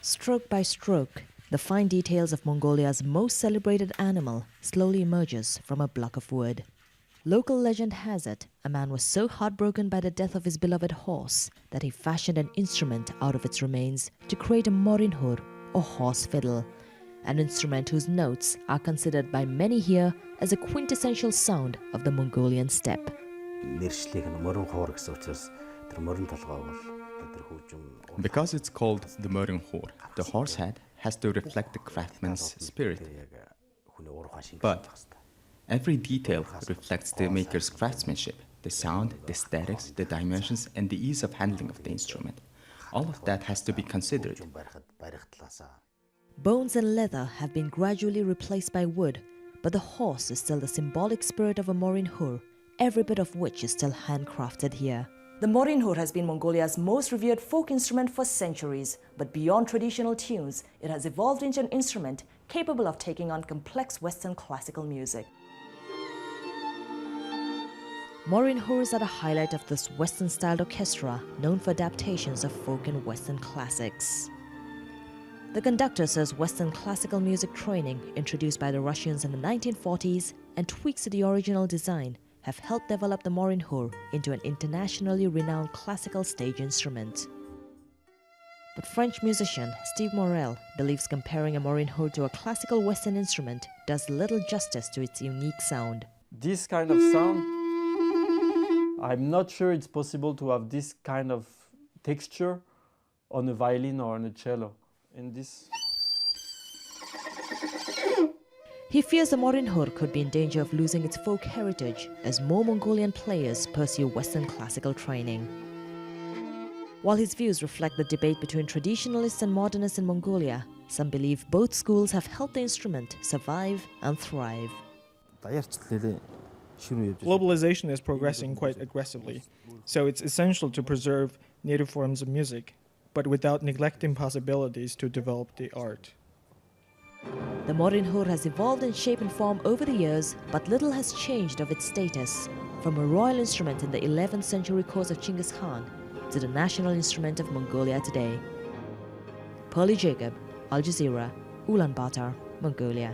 Stroke by stroke, the fine details of Mongolia's most celebrated animal slowly emerges from a block of wood. Local legend has it, a man was so heartbroken by the death of his beloved horse that he fashioned an instrument out of its remains to create a Morin Khuur, or horse fiddle, an instrument whose notes are considered by many here as a quintessential sound of the Mongolian steppe. Because it's called the Morin Khuur, the horse head has to reflect the craftsman's spirit. But every detail reflects the maker's craftsmanship, the sound, the aesthetics, the dimensions, and the ease of handling of the instrument. All of that has to be considered. Bones and leather have been gradually replaced by wood, but the horse is still the symbolic spirit of a Morin Khuur, every bit of which is still handcrafted here. The Morin Khuur has been Mongolia's most revered folk instrument for centuries, but beyond traditional tunes, it has evolved into an instrument capable of taking on complex Western classical music. Morin Khuurs are the highlight of this Western-styled orchestra known for adaptations of folk and Western classics. The conductor says Western classical music training, introduced by the Russians in the 1940s, and tweaks to the original design have helped develop the Morin Khuur into an internationally renowned classical stage instrument. But French musician Steve Morel believes comparing a Morin Khuur to a classical Western instrument does little justice to its unique sound. This kind of sound, I'm not sure it's possible to have this kind of texture on a violin or on a cello. In this, he fears the Morin Khuur could be in danger of losing its folk heritage as more Mongolian players pursue Western classical training. While his views reflect the debate between traditionalists and modernists in Mongolia, some believe both schools have helped the instrument survive and thrive. Globalization is progressing quite aggressively, so it's essential to preserve native forms of music, but without neglecting possibilities to develop the art. The Morin Khuur has evolved in shape and form over the years, but little has changed of its status, from a royal instrument in the 11th century course of Genghis Khan to the national instrument of Mongolia today. Pearly Jacob, Al Jazeera, Ulaanbaatar, Mongolia.